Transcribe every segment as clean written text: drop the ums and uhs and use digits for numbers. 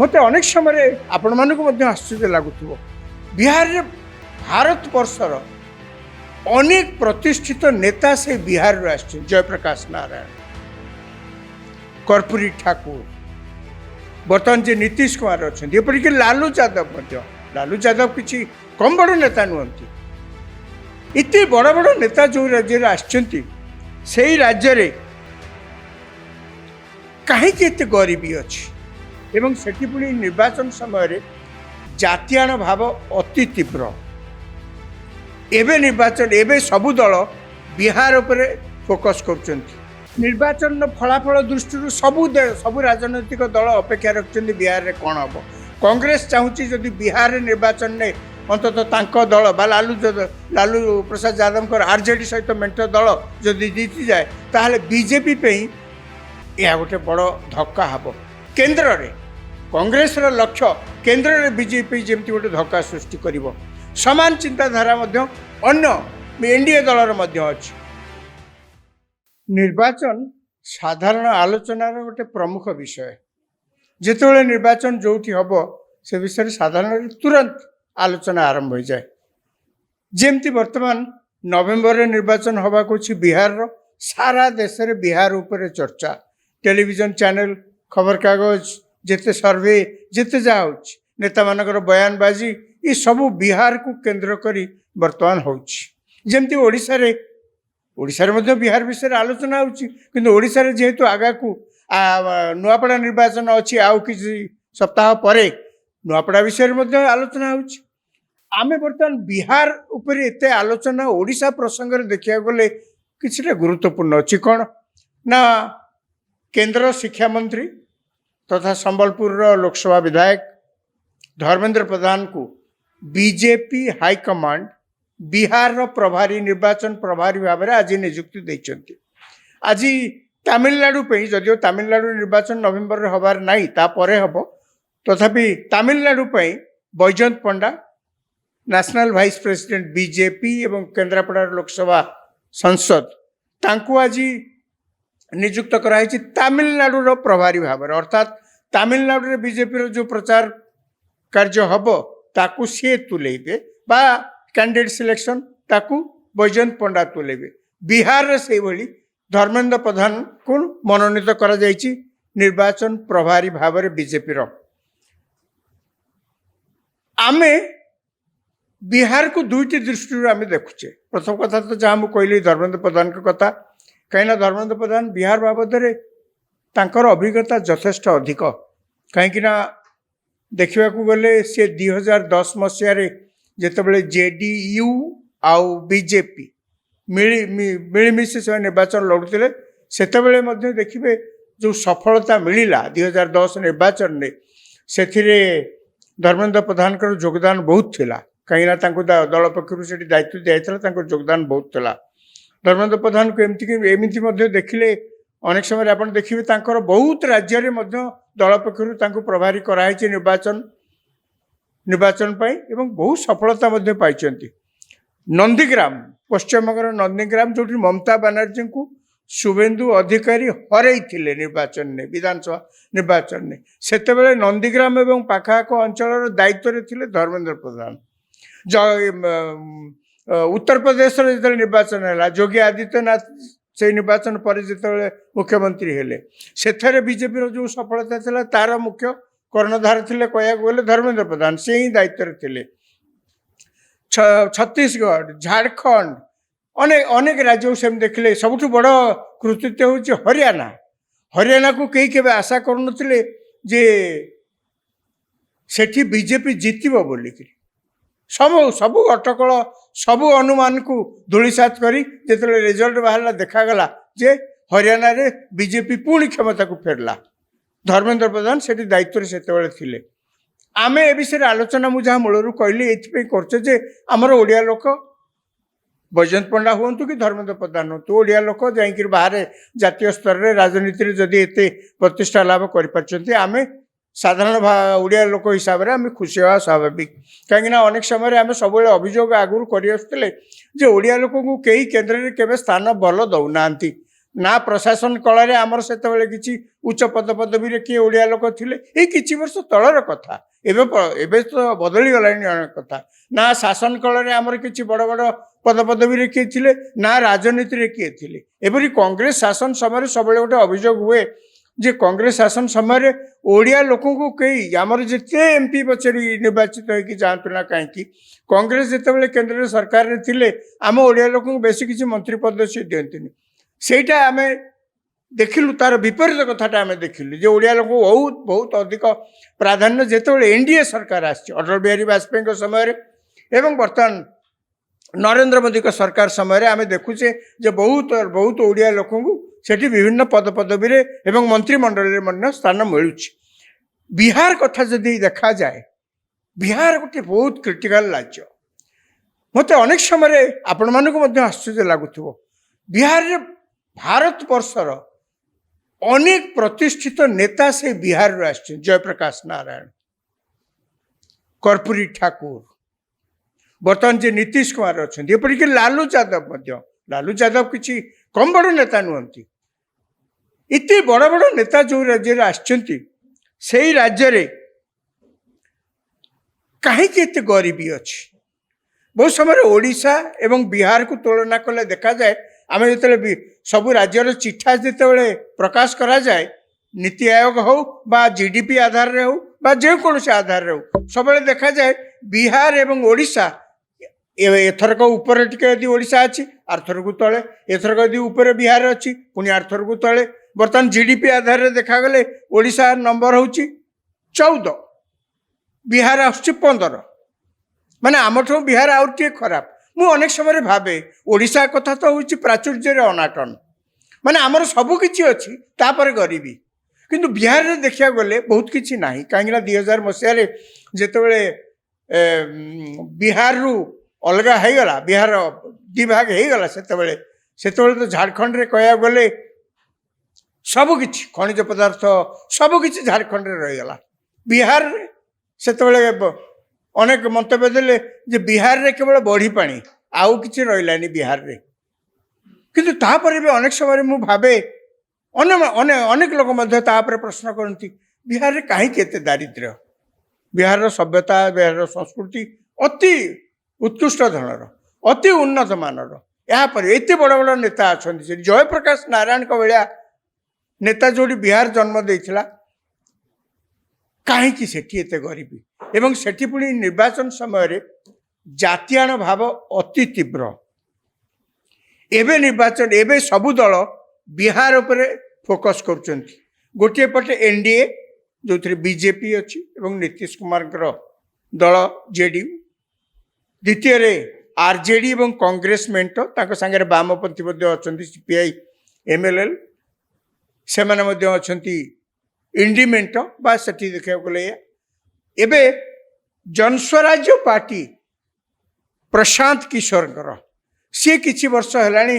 मत अनेक समय आपण मानक आश्चर्य लगुव बिहार रे भारत वर्षर अनेक प्रतिष्ठित नेता से बिहार आस जयप्रकाश नारायण, कर्पूरी ठाकुर, बर्तमान जे नीतीश कुमार अच्छा, एपरिक लालू यादव लालू यादव किसी कम बड़ नेता नुहति। इतने बड़ बड़ नेता जो राज्य आसचंती से राज्य रे कहीं गरीबी अच्छी एवं सेठी पुणी निर्वाचन समय जातीयाण भाव अति तीव्र। एबे निर्वाचन एबे सबु दल बिहार उपरे फोकस करछंती। निर्वाचन फलाफल दृष्टि सबु राजनैतिक दल अपेक्षा रखछंती बिहार रे कोन हबो। कांग्रेस चाहूची जदि बिहार निर्वाचन ने अंतत तांको दल बा लालू प्रसाद यादव आरजेडी सहित मेंट दल जदि जीति जाए ताहले बीजेपी पे यह गोटे बड़ धक्का हबो। केंद्र रे कांग्रेस रो लक्ष्य केंद्र रे बीजेपी जेमती गोटे धक्का सृष्टि करिवो। समान चिंताधारा मध्य अन्य एनडीए दलर मध्य अछि। निर्वाचन साधारण आलोचनार गोटे प्रमुख विषय। जेतेबेले निर्वाचन जोठी हबो से विषय साधारण तुरंत आलोचना आरंभ हो जाए। जेमती वर्तमान नवेम्बर रे निर्वाचन हवा को बिहार रो सारा देश रे बिहार ऊपर चर्चा। टेलीविजन चैनल, खबर कागज, जेते सर्वे जेते जा नेता मानकर बयानबाजी ये सबू बिहार को केंद्र करी वर्तमान होछि। जेमती ओडिशा रे मध्य बिहार विषय आलोचना होछि, किंतु ओडिशा रे जेहेतु आगा को नुआपड़ा निर्वाचन अछि आउ किछि सप्ताह परे नुआपड़ा विषय मध्य आलोचना होछि। आमे वर्तमान बिहार ऊपर एते आलोचना ओडिशा प्रसंग रे देखिया गले किछटा गुरुत्वपूर्ण अछि कोन ना केंद्र शिक्षा मंत्री तथा संबलपुर लोकसभा विधायक धर्मेंद्र प्रधान को बीजेपी हाईकमांड बिहार प्रभारी निर्वाचन प्रभारी भाव में आज नियुक्ति देइछन्ति। आज तमिलनाडु पे जदियो तमिलनाडु निर्वाचन नवेम्बर हबार नहीं तापरे हबो, तथापि तमिलनाडु पे बैजयंत पंडा नेशनल वाइस प्रेसिडेंट बीजेपी एवं केंद्रापड़ा लोकसभा संसद तांको आज नियुक्त कराई तमिलनाडु प्रभारी भाव में। अर्थात तमिलनाडु बीजेपी जो प्रचार कार्य हम ताकू सी तुलेबे बा कैंडिडेट सिलेक्शन ताकू बैजयंत पंडा तुलेबे। बिहार रे से भली धर्मेंद्र प्रधान को मनोनीत करा जायछि निर्वाचन प्रभारी भाव में बीजेपी रो। आमे बिहार को दुईटी दृष्टि आमे देखुचे। प्रथम कथा तो जहाँ मुझे कहली धर्मेंद्र प्रधान के कथा, कहीं धर्मेंद्र प्रधान बिहार बाबद में तांकर अभिज्ञता यथेष्ट अधिक। कहीं देखा गले सी 2010 मसीह जितेबाला जेडीयू आउ बीजेपी मिलमिशि से निर्वाचन लड़ुते से देखिए जो सफलता मिलला 2010 निर्वाचन में से धर्मेंद्र प्रधान का योगदान बहुत थिला। कहीं दल पक्षर से दायित्व दिया योगदान बहुत थिला। धर्मेंद्र प्रधान को एमती देखिले अनेक समय आप देखिए बहुत राज्य में दल पक्षर प्रभारी कराई निर्वाचन पाई एवं बहुत सफलता पाई। नंदीग्राम पश्चिम बंग नंदीग्राम जो ममता बनर्जी को शुभेन्दु अधिकारी हरई थिले निर्वाचन ने विधानसभा निर्वाचन ने सेतेबेले नंदीग्राम एवं पाखाक अंचल दायित्व थिले धर्मेंद्र प्रधान। उत्तर प्रदेश जो निर्वाचन है योगी आदित्यनाथ से निर्वाचन पर जिते मुख्यमंत्री हेले से बीजेपी जो सफलता था तार मुख्य कर्णधार थिले कह गले धर्मेंद्र प्रधान से ही दायित्व थिले। छत्तीसगढ़, झारखंड अनेक राज्य से देखिले सबुठ बड़ कृतित्व हूँ हरियाणा। हरियाणा को कई केबे आशा करुनथिले जे सेठी बीजेपी जीतिबो बोलिक सबू अटकल सबू अनुमान को धूलिसात करी जेतेबेले रिजल्ट बाहरला देखागला जे हरियाणा रे बीजेपी पुणी क्षमता को फेरला। धर्मेंद्र प्रधान से दायित्व से थिले। आमे ए विषय आलोचना मुझे जहाँ मूलर कहली ये करचे आमर ओडिया लोक बैजयंत पंडा हूँ कि धर्मेंद्र प्रधान हूँ ओडिया लोक जाइए बाहर जातीय स्तर में राजनीति जदि एत प्रतिष्ठा लाभ कर आमे साधारण ओडिया लोक हिसाब से आम खुशी हवा स्वाभाविक। कहीं अनेक समय आम सब अभियोग आगुरी कर ओडिया लोक को कई केन्द्र में केवे स्थान भल दौना ନା ପ୍ରଶାସନ କଳରେ ଆମର ସେତେବେଳେ କିଛି ଉଚ୍ଚ ପଦପଦବୀରେ କିଏ ଓଡ଼ିଆ ଲୋକ ଥିଲେ, ଏଇ କିଛି ବର୍ଷ ତଳର କଥା। ଏବେ ତ ବଦଳିଗଲାଣି ଅନେକ କଥା। ନା ଶାସନ କଳରେ ଆମର କିଛି ବଡ଼ ବଡ଼ ପଦପଦବୀରେ କିଏ ଥିଲେ, ନା ରାଜନୀତିରେ କିଏ ଥିଲେ। ଏପରି କଂଗ୍ରେସ ଶାସନ ସମୟରେ ସବୁବେଳେ ଗୋଟେ ଅଭିଯୋଗ ହୁଏ ଯେ କଂଗ୍ରେସ ଶାସନ ସମୟରେ ଓଡ଼ିଆ ଲୋକଙ୍କୁ କେହି, ଆମର ଯେତେ MP ପଛରେ ନିର୍ବାଚିତ ହେଇକି ଯାଆନ୍ତୁ ନା କାହିଁକି, କଂଗ୍ରେସ ଯେତେବେଳେ କେନ୍ଦ୍ରରେ ସରକାରରେ ଥିଲେ ଆମ ଓଡ଼ିଆ ଲୋକଙ୍କୁ ବେଶୀ କିଛି ମନ୍ତ୍ରୀ ପଦ ସେ ଦିଅନ୍ତିନି। ସେଇଟା ଆମେ ଦେଖିଲୁ, ତାର ବିପରୀତ କଥାଟା ଆମେ ଦେଖିଲୁ ଯେ ଓଡ଼ିଆ ଲୋକଙ୍କୁ ବହୁତ ବହୁତ ଅଧିକ ପ୍ରାଧାନ୍ୟ ଯେତେବେଳେ NDA ସରକାର ଆସିଛି ଅଟଳ ବିହାରୀ ବାଜପେୟୀଙ୍କ ସମୟରେ ଏବଂ ବର୍ତ୍ତମାନ ନରେନ୍ଦ୍ର ମୋଦୀଙ୍କ ସରକାର ସମୟରେ ଆମେ ଦେଖୁଛେ ଯେ ବହୁତ ବହୁତ ଓଡ଼ିଆ ଲୋକଙ୍କୁ ସେଠି ବିଭିନ୍ନ ପଦପଦବୀରେ ଏବଂ ମନ୍ତ୍ରିମଣ୍ଡଳରେ ମଧ୍ୟ ସ୍ଥାନ ମିଳୁଛି। ବିହାର କଥା ଯଦି ଦେଖାଯାଏ, ବିହାର ଗୋଟେ ବହୁତ କ୍ରିଟିକାଲ ରାଜ୍ୟ। ମୋତେ ଅନେକ ସମୟରେ ଆପଣମାନଙ୍କୁ ମଧ୍ୟ ଆଶ୍ଚର୍ଯ୍ୟ ଲାଗୁଥିବ, ବିହାରରେ ଭାରତ ବର୍ଷର ଅନେକ ପ୍ରତିଷ୍ଠିତ ନେତା ସେ ବିହାରରୁ ଆସିଛନ୍ତି। ଜୟପ୍ରକାଶ ନାରାୟଣ, କର୍ପୂରୀ ଠାକୁର, ବର୍ତ୍ତମାନ ଯେ ନୀତିଶ କୁମାର ଅଛନ୍ତି, ଏପରିକି ଲାଲୁ ଯାଦବ ମଧ୍ୟ। ଲାଲୁ ଯାଦବ କିଛି କମ୍ ବଡ଼ ନେତା ନୁହନ୍ତି। ଏତେ ବଡ଼ ବଡ଼ ନେତା ଯେଉଁ ରାଜ୍ୟରେ ଆସିଛନ୍ତି, ସେଇ ରାଜ୍ୟରେ କାହିଁକି ଏତେ ଗରିବୀ ଅଛି? ବହୁତ ସମୟରେ ଓଡ଼ିଶା ଏବଂ ବିହାରକୁ ତୁଳନା କଲେ ଦେଖାଯାଏ, ଆମେ ଯେତେବେଳେ ସବୁ ରାଜ୍ୟର ଚିଠା ଯେତେବେଳେ ପ୍ରକାଶ କରାଯାଏ, ନୀତି ଆୟୋଗ ହଉ ବା GDP ଆଧାରରେ ହଉ ବା ଯେକୌଣସି ଆଧାରରେ ହଉ, ସବୁବେଳେ ଦେଖାଯାଏ ବିହାର ଏବଂ ଓଡ଼ିଶା ଏଥରକ ଉପରେ ଟିକେ ଯଦି ଓଡ଼ିଶା ଅଛି, ଆରଥରକୁ ତଳେ, ଏଥରକ ଯଦି ଉପରେ ବିହାର ଅଛି, ପୁଣି ଆରଥରକୁ ତଳେ। ବର୍ତ୍ତମାନ GDP ଆଧାରରେ ଦେଖାଗଲେ ଓଡ଼ିଶା ନମ୍ବର ହେଉଛି 14, ବିହାର ଆସୁଛି 15। ମାନେ ଆମଠୁ ବିହାର ଆଉ ଟିକେ ଖରାପ। ମୁଁ ଅନେକ ସମୟରେ ଭାବେ ଓଡ଼ିଶା କଥା ତ ହେଉଛି ପ୍ରାଚୁର୍ଯ୍ୟରେ ଅନାଟନ, ମାନେ ଆମର ସବୁ କିଛି ଅଛି ତାପରେ ଗରିବୀ। କିନ୍ତୁ ବିହାରରେ ଦେଖିବାକୁ ଗଲେ ବହୁତ କିଛି ନାହିଁ। କାହିଁକିନା 2000 ମସିହାରେ ଯେତେବେଳେ ବିହାରରୁ ଅଲଗା ହେଇଗଲା, ବିହାର ଦୁଇ ଭାଗ ହେଇଗଲା, ସେତେବେଳେ ତ ଝାଡ଼ଖଣ୍ଡରେ କହିବାକୁ ଗଲେ ସବୁକିଛି ଖଣିଜ ପଦାର୍ଥ ସବୁକିଛି ଝାଡ଼ଖଣ୍ଡରେ ରହିଗଲା। ବିହାରରେ ସେତେବେଳେ ଅନେକ ମନ୍ତବ୍ୟ ଦେଲେ ଯେ ବିହାରରେ କେବଳ ବଢ଼ି ପାଣି, ଆଉ କିଛି ରହିଲାନି ବିହାରରେ। କିନ୍ତୁ ତାପରେ ବି ଅନେକ ସମୟରେ ମୁଁ ଭାବେ, ଅନେକ ଲୋକ ମଧ୍ୟ ତାପରେ ପ୍ରଶ୍ନ କରନ୍ତି, ବିହାରରେ କାହିଁକି ଏତେ ଦାରିଦ୍ର୍ୟ? ବିହାରର ସଭ୍ୟତା, ବିହାରର ସଂସ୍କୃତି ଅତି ଉତ୍କୃଷ୍ଟ ଧରଣର, ଅତି ଉନ୍ନତ ମାନର। ଏହାପରେ ଏତେ ବଡ଼ ବଡ଼ ନେତା ଅଛନ୍ତି, ସେଠି ଜୟପ୍ରକାଶ ନାରାୟଣଙ୍କ ଭଳିଆ ନେତା ଯୋଉଠି ବିହାର ଜନ୍ମ ଦେଇଥିଲା, କାହିଁକି ସେଠି ଏତେ ଗରିବୀ? ଏବଂ ସେଠି ପୁଣି ନିର୍ବାଚନ ସମୟରେ ଜାତୀୟାଣ ଭାବ ଅତି ତୀବ୍ର। ଏବେ ସବୁ ଦଳ ବିହାର ଉପରେ ଫୋକସ୍ କରୁଛନ୍ତି। ଗୋଟିଏ ପଟେ NDA ଯେଉଁଥିରେ BJP ଅଛି ଏବଂ ନୀତିଶ କୁମାରଙ୍କର ଦଳ JDU, ଦ୍ୱିତୀୟରେ RJD ଏବଂ କଂଗ୍ରେସ ମେଣ୍ଟ, ତାଙ୍କ ସାଙ୍ଗରେ ବାମପନ୍ଥୀ ମଧ୍ୟ ଅଛନ୍ତି, CPI MLL, ସେମାନେ ମଧ୍ୟ ଅଛନ୍ତି ଇଣ୍ଡି ମେଣ୍ଟ ବା ସେଠି ଦେଖିବାକୁ ଗଲେ। ଏବେ ଜନସ୍ୱରାଜ୍ୟ ପାର୍ଟି ପ୍ରଶାନ୍ତ କିଶୋରଙ୍କର, ସିଏ କିଛି ବର୍ଷ ହେଲାଣି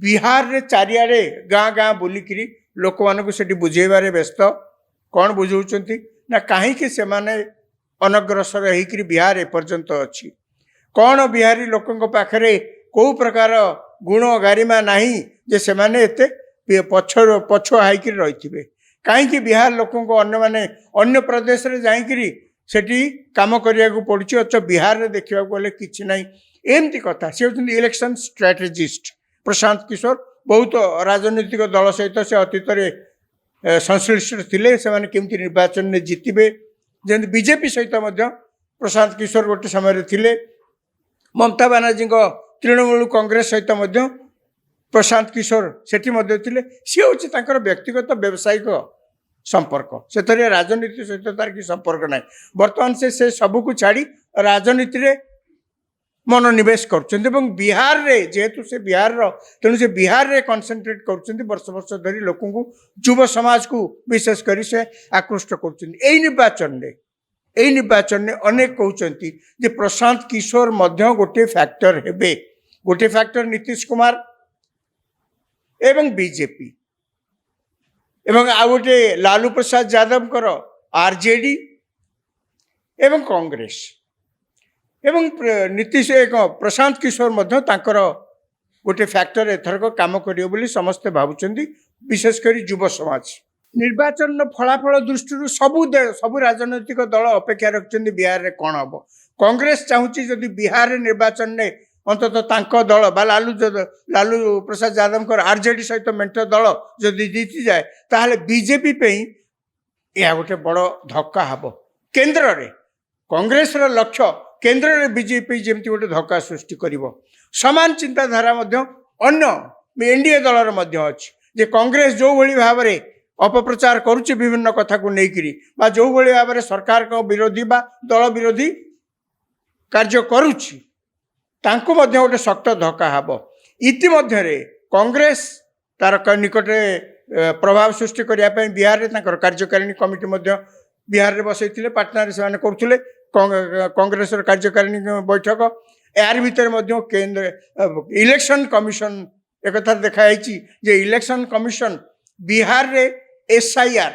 ବିହାରରେ ଚାରିଆଡ଼େ ଗାଁ ଗାଁ ବୁଲିକିରି ଲୋକମାନଙ୍କୁ ସେଠି ବୁଝେଇବାରେ ବ୍ୟସ୍ତ। କ'ଣ ବୁଝଉଛନ୍ତି ନା କାହିଁକି ସେମାନେ ଅନଗ୍ରସର ହେଇକିରି ବିହାର ଏପର୍ଯ୍ୟନ୍ତ ଅଛି, କ'ଣ ବିହାରୀ ଲୋକଙ୍କ ପାଖରେ କେଉଁ ପ୍ରକାର ଗୁଣ ଗାରିମା ନାହିଁ ଯେ ସେମାନେ ଏତେ ପଛୁଆ ହେଇକିରି ରହିଥିବେ। କାହିଁକି ବିହାର ଲୋକଙ୍କୁ ଅନ୍ୟମାନେ ଅନ୍ୟ ପ୍ରଦେଶରେ ଯାଇକିରି ସେଠି କାମ କରିବାକୁ ପଡ଼ୁଛି, ଅଥଚ ବିହାରରେ ଦେଖିବାକୁ ଗଲେ କିଛି ନାହିଁ, ଏମିତି କଥା। ସେ ହେଉଛନ୍ତି ଇଲେକ୍ସନ ଷ୍ଟ୍ରାଟେଜିଷ୍ଟ ପ୍ରଶାନ୍ତ କିଶୋର। ବହୁତ ରାଜନୈତିକ ଦଳ ସହିତ ସେ ଅତୀତରେ ସଂଶ୍ଳିଷ୍ଟ ଥିଲେ, ସେମାନେ କେମିତି ନିର୍ବାଚନରେ ଜିତିବେ। ଯେମିତି BJP ସହିତ ମଧ୍ୟ ପ୍ରଶାନ୍ତ କିଶୋର ଗୋଟେ ସମୟରେ ଥିଲେ, ମମତା ବାନାର୍ଜୀଙ୍କ ତୃଣମୂଳ କଂଗ୍ରେସ ସହିତ ମଧ୍ୟ ପ୍ରଶାନ୍ତ କିଶୋର ସେଠି ମଧ୍ୟ ଥିଲେ। ସିଏ ହେଉଛି ତାଙ୍କର ବ୍ୟକ୍ତିଗତ ବ୍ୟବସାୟିକ ସମ୍ପର୍କ, ସେଥିରେ ରାଜନୀତି ସହିତ ତାର କିଛି ସମ୍ପର୍କ ନାହିଁ। ବର୍ତ୍ତମାନ ସେ ସବୁକୁ ଛାଡ଼ି ରାଜନୀତିରେ ମନୋନିବେଶ କରୁଛନ୍ତି ଏବଂ ବିହାରରେ, ଯେହେତୁ ସେ ବିହାରର, ତେଣୁ ସେ ବିହାରରେ କନସେନ୍ଟ୍ରେଟ୍ କରୁଛନ୍ତି। ବର୍ଷ ବର୍ଷ ଧରି ଲୋକଙ୍କୁ, ଯୁବ ସମାଜକୁ ବିଶେଷ କରି ସେ ଆକୃଷ୍ଟ କରୁଛନ୍ତି। ଏଇ ନିର୍ବାଚନରେ ଅନେକ କହୁଛନ୍ତି ଯେ ପ୍ରଶାନ୍ତ କିଶୋର ମଧ୍ୟ ଗୋଟିଏ ଫ୍ୟାକ୍ଟର ହେବେ। ଗୋଟିଏ ଫ୍ୟାକ୍ଟର ନୀତିଶ କୁମାର ଏବଂ BJP, ଏବଂ ଆଉ ଗୋଟେ ଲାଲୁ ପ୍ରସାଦ ଯାଦବଙ୍କର RJD ଏବଂ କଂଗ୍ରେସ, ଏବଂ ପ୍ରଶାନ୍ତ କିଶୋର ମଧ୍ୟ ତାଙ୍କର गोटे फैक्टर एथरक काम करियो बोली समस्ते भावुचंदी विशेषकर युव समाज निर्वाचन फलाफल दृष्टि सबु राजनैतिक दल अपेक्षा रखिंट बिहार में कौन हम कांग्रेस चाहूँगी जदि बिहार निर्वाचन में अंततः तांको दल बा लालू प्रसाद यादव आरजेडी सहित मेंट दल जदि जीति जाए ताहले बीजेपी पे यह गोटे बड़ धक्का हम केन्द्र में कांग्रेस लक्ष्य केन्द्र में बीजेपी जमी गोटे धक्का सृष्टि कर सामान चिंताधारा अन्य एनडीए दलर अच्छी जे कांग्रेस जो भली भाव में अपप्रचार करुच्ची विभिन्न कथा को लेकिरी बा जो भली भाव में सरकार को विरोधी बा दल विरोधी कार्य करुच्ची तांको मध्य गोटे शक्त धक्का हम इतिमध्य कांग्रेस तार निकट प्रभाव सृष्टि करने बिहार में कार्यकारिणी कमिटी बिहार में बसई पाटना से करुले कांग्रेस कार्यकारिणी बैठक यार भितर केंद्र इलेक्शन कमिशन एक देखाई जे इलेक्शन कमिशन बिहार रे एसआईआर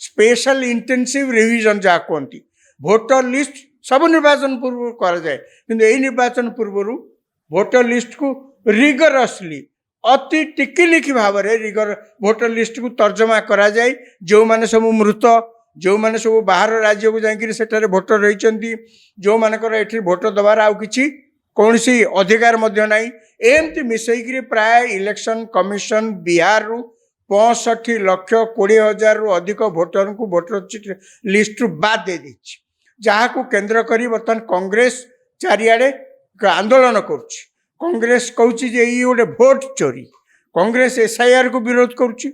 स्पेशल इंटेंसिव रिविजन जहाँ कहती भोटर लिस्ट सब निर्वाचन पूर्व करा जाए किंतु यही निर्वाचन पूर्व भोटर लिस्ट को रिगरसली अति टिकिलिखी भाव में रिगर भोटर लिस्ट को तर्जमा करा जाए जो माने सब मृत जो माने सब बाहर राज्य को जाकर सेठारे भोटर रही जो मानकर एठी भोट दबार आउ किछि कौनसी अधिकार मध्य नाही एमती मिसईकरी प्राय इलेक्शन कमिशन बिहार रु 65,20,000 रु अधिक भोटर को भोटर लिस्ट बाद दे दी जहाँ को केन्द्र करी बर्तमान कांग्रेस चारिआडे आंदोलन करुच्ची कांग्रेस कहूँ जे ये गोटे भोट चोरी कांग्रेस एसआईआर को विरोध करुच्ची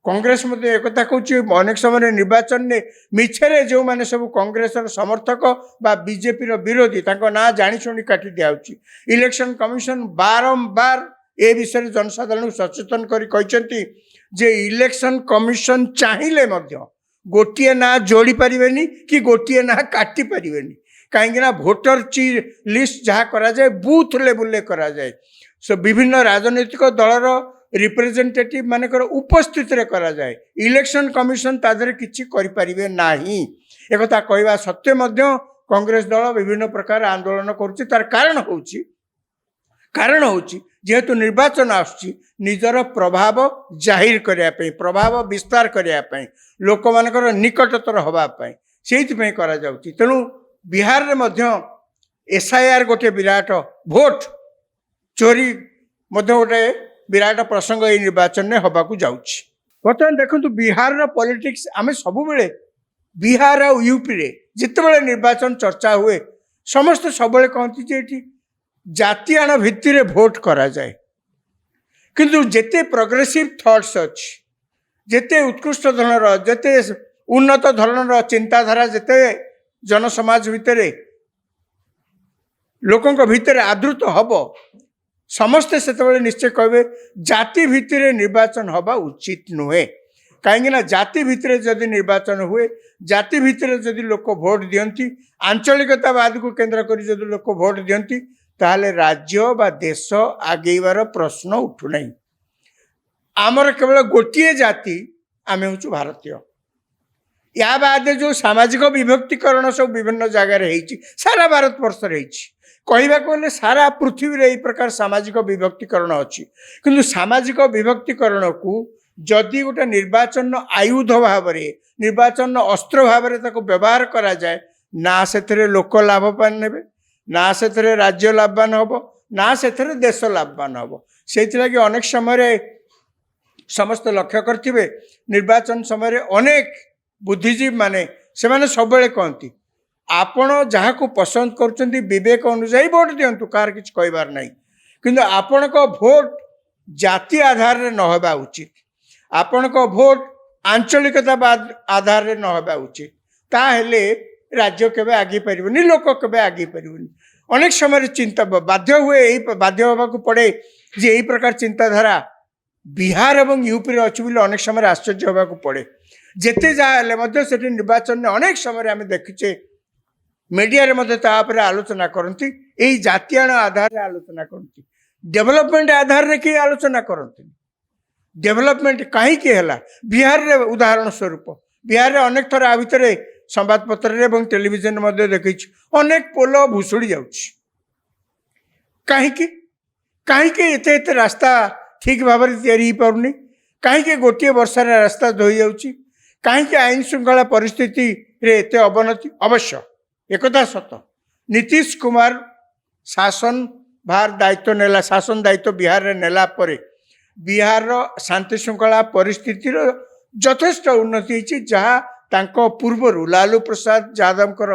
कांग्रेस मत एक कहूँ अनेक समय निर्वाचन में मिछरे जो मैंने सब कांग्रेस समर्थक बा बीजेपी विरोधी ना जाशुणी काटी दिखाई इलेक्शन कमिशन बारंबार ए विषय जनसाधारण सचेतन कर इलेक्शन कमिशन चाहिए गोटे ना जोड़ी पारे कि गोटे ना काटी पारे कहीं भोटर लिस्ट जहाँ करा जाए बूथ लेवल करा जाए सो विभिन्न राजनैतिक दलर रिप्रेजेंटेटिव मानकर उपस्थित रे करा जाए इलेक्शन कमिशन तादरे किछि करि परिबे नाही एकथा कहवा सत्य मध्य कांग्रेस दल विभिन्न प्रकार आंदोलन करुच्ची तार कारण होची जेहेतु निर्वाचन आसुची निजर प्रभाव जाहिर करने प्रभाव विस्तार करने लोक मानकर निकटतर हवापाई से करा जाउची तेणु बिहार में मध्य एसआईआर गोटे विराट भोट चोरी मध्य गोटे विराट प्रसंग ये निर्वाचन में हवा को जाउची बर्तमान देखो बिहार पॉलिटिक्स आम सब बिहार आ यूपी रे जिते निर्वाचन चर्चा हुए समस्त सब कहती जे जातिआण भित्ति भोट करा जाए किंतु जेते प्रोग्रेसिव थॉट्स अच्छी जेते उत्कृष्ट धरणर जेते उन्नत धरणर चिंताधारा जेते जनसमाज भितर लोकों भितर आदृत हब समस्ते से निश्चय कहे जाति भित्तिरे निर्वाचन हवा उचित नुहे कहीं जाति भित्तिरे जदि निर्वाचन हुए जाति भित्तिरे जदि लोक भोट दियंती आंचलिकतावाद को केन्द्र करी जदि लोक भोट दियंती ताहले राज्य बा देश आगेबार प्रश्न उठु नहीं आमर केवल गोटे जाति आम हूँ भारतीय या बाद जो सामाजिक विभक्तिकरण सब विभिन्न जगार सारा भारत वर्ष कहवा गले सारा पृथ्वी रे प्रकार सामाजिक विभक्तिकरण अच्छी किंतु सामाजिक विभक्तिकरण को जदि गोटे निर्वाचन आयुध भाव निर्वाचन अस्त्र भाव व्यवहार करा जाए ना से लोक लाभवान ने ना से राज्य लाभवान हम ना से देश लाभवान हम से अनेक समय समस्त लक्ष्य करथिबे निर्वाचन समय अनेक बुद्धिजीवी माने से सब कहती आपण जहाँ को पसंद कर विवेक अनुसार भोट दिंतु कार किसी कहबार नहीं किंतु आपण को भोट जाति आधार रे न होबा उचित आपण को भोट आंचलिकतावाद आधार रे न होबा उचित ताहेले राज्य केबे आगे परिबनी लोक केबे आगे परिबनी अनेक समय चिंता बाध्य हुए यही बाध्य होगा पड़े जे यही प्रकार चिंताधारा बिहार एवं यूपी अच्छी बोले अनेक समय आश्चर्य होगा पड़े जिते जहाँ से निर्वाचन में अनेक समय आम देखीचे मीडिया रे आलोचना करती यही जातिआण आधार आलोचना करती डेवलपमेंट आधार रे किए आलोचना करती डेवलपमेंट कहीं बिहार रे उदाहरण स्वरूप बिहार रे अनेक थर आ भितर संवादपत्र एवं टेलीविजन देखी अनेक पोल भुशुड़ी जाउछि कहीं କାହିଁକି ଏତେ ଏତେ ରାସ୍ତା ଠିକ୍ ଭାବରେ ତିଆରି ହେଇପାରୁନି, କାହିଁକି ଗୋଟିଏ ବର୍ଷାରେ ରାସ୍ତା ଧୋଇ ଯାଉଛି, କାହିଁକି ଆଇନ ଶୃଙ୍ଖଳା ପରିସ୍ଥିତିରେ ଏତେ ଅବନତି। ଅବଶ୍ୟ ଏକଥା ସତ, ନୀତିଶ କୁମାର ଶାସନ ଭାର ଦାୟିତ୍ୱ ନେଲା, ଶାସନ ଦାୟିତ୍ୱ ବିହାରରେ ନେଲା ପରେ ବିହାରର ଶାନ୍ତି ଶୃଙ୍ଖଳା ପରିସ୍ଥିତିର ଯଥେଷ୍ଟ ଉନ୍ନତି ହେଇଛି, ଯାହା ତାଙ୍କ ପୂର୍ବରୁ ଲାଲୁ ପ୍ରସାଦ ଯାଦବଙ୍କର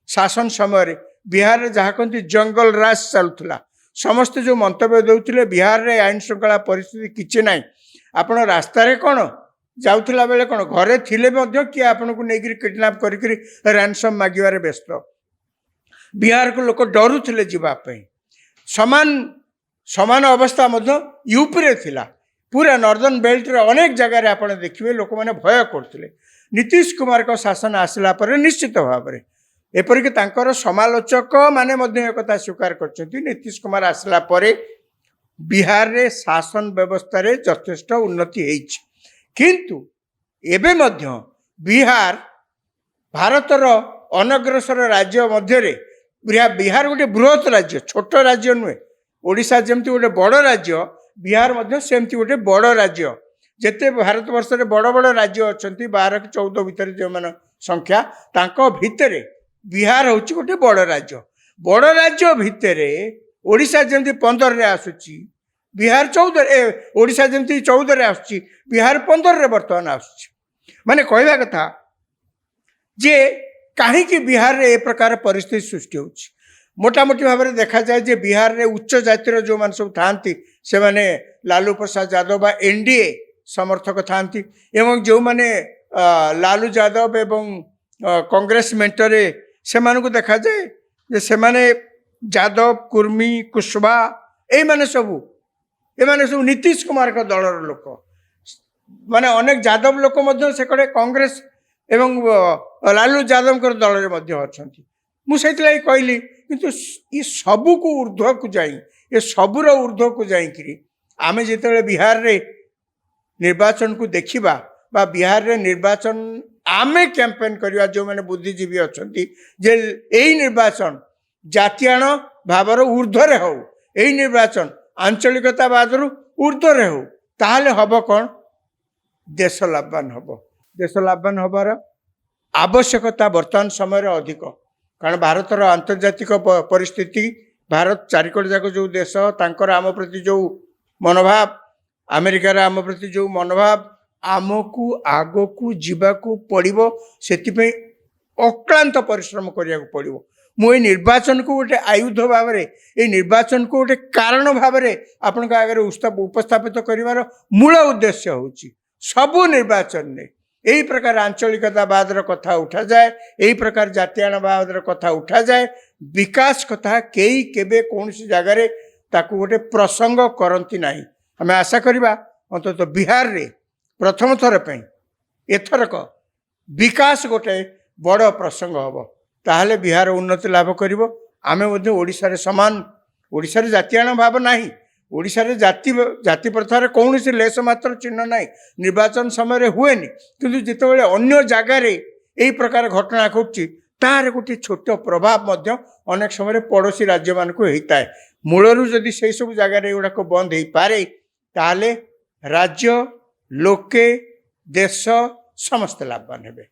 ଶାସନ ସମୟରେ ବିହାରରେ ଯାହା କହନ୍ତି ଜଙ୍ଗଲ ରାଜ ଚାଲୁଥିଲା। ସମସ୍ତେ ଯେଉଁ ମନ୍ତବ୍ୟ ଦେଉଥିଲେ ବିହାରରେ ଆଇନ ଶୃଙ୍ଖଳା ପରିସ୍ଥିତି କିଛି ନାହିଁ, ଆପଣ ରାସ୍ତାରେ କ'ଣ ଯାଉଥିଲା ବେଳେ କ'ଣ ଘରେ ଥିଲେ ମଧ୍ୟ କିଏ ଆପଣଙ୍କୁ ନେଇକରି କିଡନାପ କରିକି ରାନସମ୍ ମାଗିବାରେ ବ୍ୟସ୍ତ। ବିହାରକୁ ଲୋକ ଡରୁଥିଲେ ଯିବା ପାଇଁ। ସମାନ ଅବସ୍ଥା ମଧ୍ୟ ୟୁପିରେ ଥିଲା। ପୁରା ନର୍ଦର୍ନ ବେଲ୍ଟରେ ଅନେକ ଜାଗାରେ ଆପଣ ଦେଖିବେ ଲୋକମାନେ ଭୟ କରୁଥିଲେ। ନୀତିଶ କୁମାରଙ୍କ ଶାସନ ଆସିଲା ପରେ ନିଶ୍ଚିତ ଭାବରେ, ଏପରିକି ତାଙ୍କର ସମାଲୋଚକ ମାନେ ମଧ୍ୟ ଏକଥା ସ୍ୱୀକାର କରିଛନ୍ତି, ନୀତିଶ କୁମାର ଆସିଲା ପରେ ବିହାରରେ ଶାସନ ବ୍ୟବସ୍ଥାରେ ଯଥେଷ୍ଟ ଉନ୍ନତି ହେଇଛି। କିନ୍ତୁ ଏବେ ମଧ୍ୟ ବିହାର ଭାରତର ଅନଗ୍ରସର ରାଜ୍ୟ ମଧ୍ୟରେ ବିହାର ଗୋଟେ ବୃହତ ରାଜ୍ୟ, ଛୋଟ ରାଜ୍ୟ ନୁହେଁ। ଓଡ଼ିଶା ଯେମିତି ଗୋଟେ ବଡ଼ ରାଜ୍ୟ, ବିହାର ମଧ୍ୟ ସେମିତି ଗୋଟେ ବଡ଼ ରାଜ୍ୟ। ଯେତେ ଭାରତବର୍ଷରେ ବଡ଼ ବଡ଼ ରାଜ୍ୟ ଅଛନ୍ତି 12 କି 14 ଭିତରେ ଯେଉଁମାନେ ସଂଖ୍ୟା, ତାଙ୍କ ଭିତରେ ବିହାର ହେଉଛି ଗୋଟେ ବଡ଼ ରାଜ୍ୟ। ବଡ଼ ରାଜ୍ୟ ଭିତରେ ଓଡ଼ିଶା ଯେମିତି 15ରେ ଆସୁଛି, ବିହାର 14ରେ, ଓଡ଼ିଶା ଯେମିତି 14ରେ ଆସୁଛି, ବିହାର 15ରେ ବର୍ତ୍ତମାନ ଆସୁଛି। ମାନେ କହିବା କଥା ଯେ କାହିଁକି ବିହାରରେ ଏ ପ୍ରକାର ପରିସ୍ଥିତି ସୃଷ୍ଟି ହେଉଛି। ମୋଟାମୋଟି ଭାବରେ ଦେଖାଯାଏ ଯେ ବିହାରରେ ଉଚ୍ଚ ଜାତିର ଯେଉଁମାନେ ସବୁ ଥାଆନ୍ତି ସେମାନେ ଲାଲୁ ପ୍ରସାଦ ଯାଦବ ବା ଏନଡିଏ ସମର୍ଥକ ଥାଆନ୍ତି, ଏବଂ ଯେଉଁମାନେ ଲାଲୁ ଯାଦବ ଏବଂ କଂଗ୍ରେସ ମେଣ୍ଟରେ ସେମାନଙ୍କୁ ଦେଖାଯାଏ ଯେ ସେମାନେ ଯାଦବ, କୁର୍ମୀ, କୁଶବା ଏମାନେ ସବୁ ନୀତିଶ କୁମାରଙ୍କ ଦଳର ଲୋକ। ମାନେ ଅନେକ ଯାଦବ ଲୋକ ମଧ୍ୟ ସେକଡ଼େ କଂଗ୍ରେସ ଏବଂ ଲାଲୁ ଯାଦବଙ୍କର ଦଳରେ ମଧ୍ୟ ଅଛନ୍ତି। ମୁଁ ସେଇଥିଲାଗି କହିଲି, କିନ୍ତୁ ଏ ସବୁକୁ ଉର୍ଦ୍ଧ୍ୱକୁ ଯାଇ, ଏ ସବୁର ଉର୍ଦ୍ଧ୍ୱକୁ ଯାଇକରି ଆମେ ଯେତେବେଳେ ବିହାରରେ ନିର୍ବାଚନକୁ ଦେଖିବା ବା ବିହାରରେ ନିର୍ବାଚନ ଆମେ କ୍ୟାମ୍ପେନ୍ କରିବା, ଯେଉଁମାନେ ବୁଦ୍ଧିଜୀବୀ ଅଛନ୍ତି ଯେ ଏଇ ନିର୍ବାଚନ ଜାତୀୟାଣ ଭାବର ଉର୍ଦ୍ଧ୍ୱରେ ହେଉ, ଏଇ ନିର୍ବାଚନ ଆଞ୍ଚଳିକତାବାଦରୁ ଉର୍ଦ୍ଧ୍ୱରେ ହେଉ, ତାହେଲେ ହେବ କ'ଣ? ଦେଶ ଲାଭବାନ ହେବ। ଦେଶ ଲାଭବାନ ହେବାର ଆବଶ୍ୟକତା ବର୍ତ୍ତମାନ ସମୟରେ ଅଧିକ, କାରଣ ଭାରତର ଆନ୍ତର୍ଜାତିକ ପରିସ୍ଥିତି, ଭାରତ ଚାରିକଡ଼ ଯାକ ଯେଉଁ ଦେଶ ତାଙ୍କର ଆମ ପ୍ରତି ଯେଉଁ ମନୋଭାବ, ଆମେରିକାର ଆମ ପ୍ରତି ଯେଉଁ ମନୋଭାବ, ଆମକୁ ଆଗକୁ ଯିବାକୁ ପଡ଼ିବ। ସେଥିପାଇଁ ଅକ୍ଳାନ୍ତ ପରିଶ୍ରମ କରିବାକୁ ପଡ଼ିବ। ମୁଁ ଏଇ ନିର୍ବାଚନକୁ ଗୋଟେ ଆୟୁଧ ଭାବରେ, ଏଇ ନିର୍ବାଚନକୁ ଗୋଟେ କାରଣ ଭାବରେ ଆପଣଙ୍କ ଆଗରେ ଉପସ୍ଥାପିତ କରିବାର ମୂଳ ଉଦ୍ଦେଶ୍ୟ ହେଉଛି ସବୁ ନିର୍ବାଚନରେ ଏହି ପ୍ରକାର ଆଞ୍ଚଳିକତାବାଦର କଥା ଉଠାଯାଏ, ଏହି ପ୍ରକାର ଜାତୀୟାଣବାଦର କଥା ଉଠାଯାଏ। ବିକାଶ କଥା କେହି କେବେ କୌଣସି ଜାଗାରେ ତାକୁ ଗୋଟେ ପ୍ରସଙ୍ଗ କରନ୍ତି ନାହିଁ। ଆମେ ଆଶା କରିବା ଅନ୍ତତଃ ବିହାରରେ ପ୍ରଥମ ଥର ପାଇଁ ଏଥରକ ବିକାଶ ଗୋଟେ ବଡ଼ ପ୍ରସଙ୍ଗ ହେବ, ତାହେଲେ ବିହାର ଉନ୍ନତି ଲାଭ କରିବ। ଆମେ ମଧ୍ୟ ଓଡ଼ିଶାରେ ସମାନ, ଓଡ଼ିଶାରେ ଜାତୀୟାଣ ଭାବ ନାହିଁ, ଓଡ଼ିଶାରେ ଜାତି ପ୍ରଥାରେ କୌଣସି ଲେଶ ମାତ୍ର ଚିହ୍ନ ନାହିଁ, ନିର୍ବାଚନ ସମୟରେ ହୁଏନି। କିନ୍ତୁ ଯେତେବେଳେ ଅନ୍ୟ ଜାଗାରେ ଏହି ପ୍ରକାର ଘଟଣା ଘଟୁଛି, ତାହାର ଗୋଟିଏ ଛୋଟ ପ୍ରଭାବ ମଧ୍ୟ ଅନେକ ସମୟରେ ପଡ଼ୋଶୀ ରାଜ୍ୟମାନଙ୍କୁ ହେଇଥାଏ। ମୂଳରୁ ଯଦି ସେହିସବୁ ଜାଗାରେ ଏଗୁଡ଼ାକ ବନ୍ଦ ହେଇପାରେ, ତାହେଲେ ରାଜ୍ୟ, ଲୋକେ, ଦେଶ ସମସ୍ତେ ଲାଭବାନ ହେବେ।